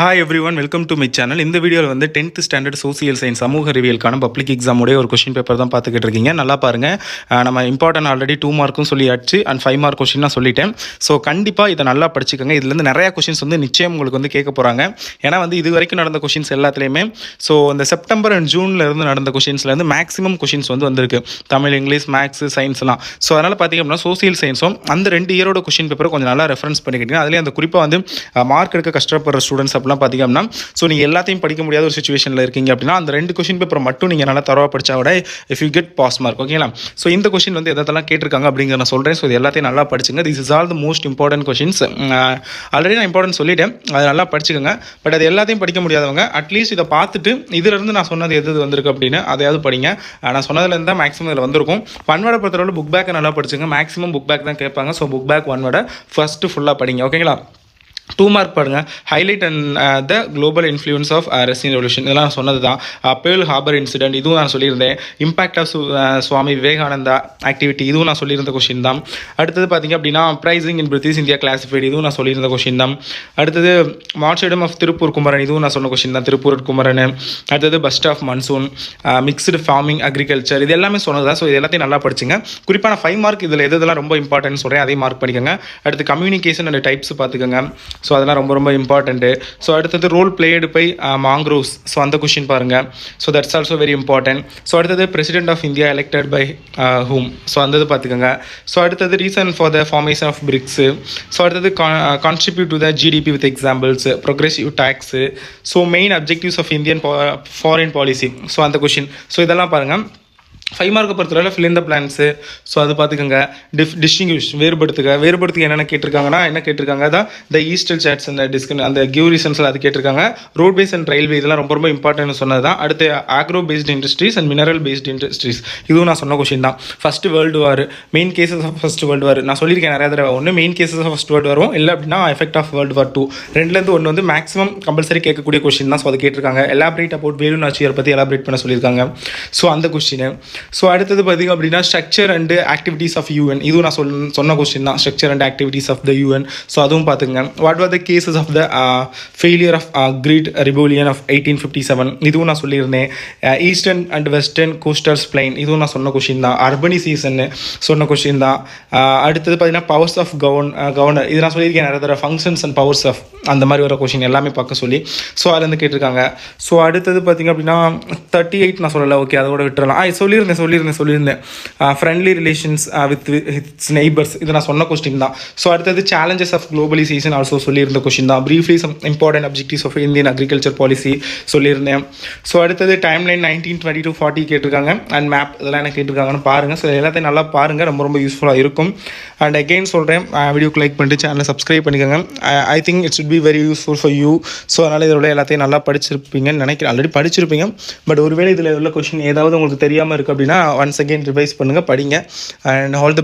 Hi every one, welcome to my channel. இந்த வீடியோவில் வந்து 10th ஸ்டாண்டர்ட் சோசியல் சயின்ஸ் சமூக அறிவியலுக்கான பப்ளிக் எக்ஸாமுடைய ஒரு கொஷின் பேப்பர் தான் பார்த்துக்கிட்டு இருக்கீங்க. நல்லா பாருங்கள். நம்ம இம்பார்ட்டன்ட் ஆல்ரெடி 2 மார்க்கும் சொல்லியாச்சு அண்ட் 5 மார்க் கொஷின் நான் சொல்லிட்டேன். ஸோ கண்டிப்பாக இதை நல்லா படிச்சுக்கோங்க. இதுலேருந்து நிறையா கொஷின்ஸ் வந்து நிச்சயம் உங்களுக்கு வந்து கேட்க போகிறாங்க. ஏன்னா வந்து இது வரைக்கும் நடந்த கொஷின்ஸ் எல்லாத்துலேயுமே ஸோ இந்த செப்டம்பர் அண்ட் ஜூனில் இருந்து நடந்த கொஷின்ஸ்லேருந்து மேக்ஸிமம் கொஷின்ஸ் வந்து வந்திருக்கு. தமிழ், இங்கிலீஷ், மேக்ஸ், சயின்ஸ்லாம். ஸோ அதனால் பார்த்திங்க அப்படின்னா சோசியல் சயின்ஸும் அந்த 2 இயரோட கொஷின் பேப்பரை கொஞ்சம் நல்லா ரெஃபரன்ஸ் பண்ணிக்கிட்டீங்க. அதிலே அந்த குறிப்பாக வந்து மார்க் எடுக்க கஷ்டப்படுற ஸ்டூடெண்ட்ஸ் அப்படிலாம் பார்த்திங்க அப்படின்னா ஸோ நீங்கள் எல்லாத்தையும் படிக்க முடியாத ஒரு சுச்சுவேஷனில் இருக்கீங்க அப்படின்னா அந்த 2 கொஷின் பேப்பரை மட்டும் நீங்கள் நல்லா தரவாக படித்தா விட if you get pass mark. ஓகேங்களா? ஸோ இந்த கொஷின் வந்து எதெல்லாம் கேட்டிருக்காங்க அப்படிங்கிற நான் சொல்கிறேன். ஸோ இது எல்லாத்தையும் நல்லா படிச்சுங்க. This is all the most important questions. Already நான் இம்பார்ட்டன்ட் சொல்லிட்டேன், அதை நல்லா படிச்சுக்கோங்க. பட் அது எல்லாத்தையும் படிக்க முடியாதவங்க அட்லீஸ்ட் இதை பார்த்துட்டு இதிலிருந்து நான் சொன்னது எது வந்திருக்கு அப்படின்னு அதையாவது படிங்க. நான் சொன்னதுலேருந்து தான் மேக்ஸிமம் இதில் வந்திருக்கும். ஒன்வேர்டை பொறுத்தவரை புக் பேக்கை நல்லா படிச்சுங்க. மேக்ஸிமம் புக் பேக் தான் கேட்பாங்க. ஸோ புக் பேக் ஒன்வேர்டை ஃபஸ்ட்டு ஃபுல்லாக படிங்க. ஓகேங்களா? 2 மார்க் பாருங்க. Highlight and the global influence of Russian revolution. இதெல்லாம் நான் சொன்னது தான். பேர்ல் ஹார்பர் இன்சிடென்ட் இதுவும் நான் சொல்லியிருந்தேன். Impact of Swami Vivekananda activity இதுவும் நான் சொல்லியிருந்த கொஷின் தான். அடுத்தது பார்த்திங்க அப்படின்னா pricing in British India classified இதுவும் நான் சொல்லியிருந்த கொஷின் தான். அடுத்தது மார்ச்சடம் ஆஃப் திருப்பூர் குமரன் இதுவும் நான் சொன்ன கொஷின் தான். திருப்பூர் குமரன். அடுத்தது first of monsoon, mixed farming, agriculture இது எல்லாமே சொன்னது தான். ஸோ இது எல்லாத்தையும் நல்லா படிச்சுங்க. குறிப்பாக நான் 5 மார்க் இதில் எதெல்லாம் ரொம்ப இம்பார்ட்டன்ட் சொல்கிறேன் அதே மார்க் பண்ணிக்கோங்க. அடுத்து கம்யூனிகேஷன் அண்ட் டைப்ஸ் பார்த்துக்கோங்க. ஸோ அதெல்லாம் ரொம்ப ரொம்ப இம்பார்ட்டண்ட்டு. ஸோ அடுத்தது role played by mangroves. So அந்த கொஷின் பாருங்கள். So that's also very important. So அடுத்தது president of India elected by whom. So அந்த இது பார்த்துக்கோங்க. ஸோ அடுத்தது reason for the formation of BRICS. So அடுத்தது contribute to the GDP with examples, progressive tax. So main objectives of Indian foreign policy. So அந்த question. So இதெல்லாம் பாருங்கள். 5 மார்க்கை பொறுத்தவரை fill in the plants. So அது பார்த்துக்கோங்க. Distinguish வேறுபடுத்துக்க என்னென்ன கேட்டிருக்காங்கன்னா என்ன கேட்டிருக்காங்க தான் த ஈஸ்டல் சாட்ஸ் அந்த கிவ் ரீசன்ஸில் அது கேட்டிருக்காங்க. ரோட் பேஸ் அண்ட் ரயில்வே இதெல்லாம் ரொம்ப ரொம்ப இம்பார்ட்டன்ட் சொன்னது தான். அடுத்து agro based industries and mineral based industries இதுவும் நான் சொன்ன கொஷின் தான். First world war, main causes of first world war நான் சொல்லியிருக்கேன் நிறையா தடவை. ஒன்று main causes of first world வரும், இல்லை அப்படின்னா எஃபெக்ட் ஆஃப் வேர்ல்டு வார் 2 ரெண்டுலேருந்து ஒன்று வந்து மேக்ஸிமம் கம்பல்சரி கேட்கக்கூடிய கொஷின் தான். ஸோ அது கேட்டிருக்காங்க. எலாபரேட் அபவுட் வேலு நாச்சியார் பற்றி எலாபரேட் பண்ண சொல்லியிருக்காங்க. ஸோ அந்த கொஸ்டின். ஸோ அடுத்தது பார்த்திங்க அப்படின்னா structure and activities of UN இதுவும் நான் சொன்ன கொஸ்டின் தான். Structure and activities of the UN. So அதுவும் பார்த்துங்க. What are the causes of the failure of great rebellion of 1857 இதுவும் நான் சொல்லியிருந்தேன். Eastern and western coastals plain இதுவும் நான் சொன்ன கொஸ்டின் தான். அர்பனைசேஷன் சொன்ன கொஸ்டின் தான். அடுத்தது பார்த்திங்கன்னா பவர்ஸ் ஆஃப் கவர்னர் இது நான் சொல்லியிருக்கேன் நிறைய தடவை. ஃபங்க்ஷன்ஸ் அண்ட் பவர்ஸ் ஆஃப் அந்த மாதிரி வர கொஸ்டின் எல்லாமே பார்க்க சொல்லி. ஸோ அதுலேருந்து கேட்டிருக்காங்க. ஸோ அடுத்தது பார்த்திங்க அப்படின்னா 38 நான் சொல்லலை. ஓகே அதோட விட்டுறலாம். சொல்லியிருந்தேன் friendly relations with its neighbours இது நான் சொன்ன கொஸ்டின் தான். ஸோ அடுத்தது சேலஞ்சஸ் ஆஃப் குளோபலைசேஷன் ஆல்சோ சொல்லியிருந்த கொஸ்டின் தான். Briefly some important objectives of Indian agriculture policy சொல்லியிருந்தேன். ஸோ அடுத்தது டைம்லைன் 1920 to 40 கேட்டிருக்காங்க. அண்ட் மேப் இதெல்லாம் என்ன கேட்டிருக்காங்கன்னு பாருங்கள். ஸோ எல்லாத்தையும் நல்லா பாருங்கள், ரொம்ப ரொம்ப யூஸ்ஃபுல்லாக இருக்கும். அண்ட் அகெயின் சொல்கிறேன், வீடியோக்கு லைக் பண்ணிட்டு சேனலை சப்ஸ்கிரைப் பண்ணிக்கோங்க. I think it's be very useful for you. So அதனால் இதோட எல்லாத்தையும் நல்லா படிச்சிருப்பீங்கன்னு நினைக்கிறேன். ஆல்ரெடி படிச்சிருப்பீங்க. பட் ஒருவேளை இதில் உள்ள கொஸ்டின் ஏதாவது உங்களுக்கு தெரியாமல் இருக்குது அப்படின்னா ஒன்ஸ் அகெயின் ரிவைஸ் பண்ணுங்கள், படிங்க. And all the best.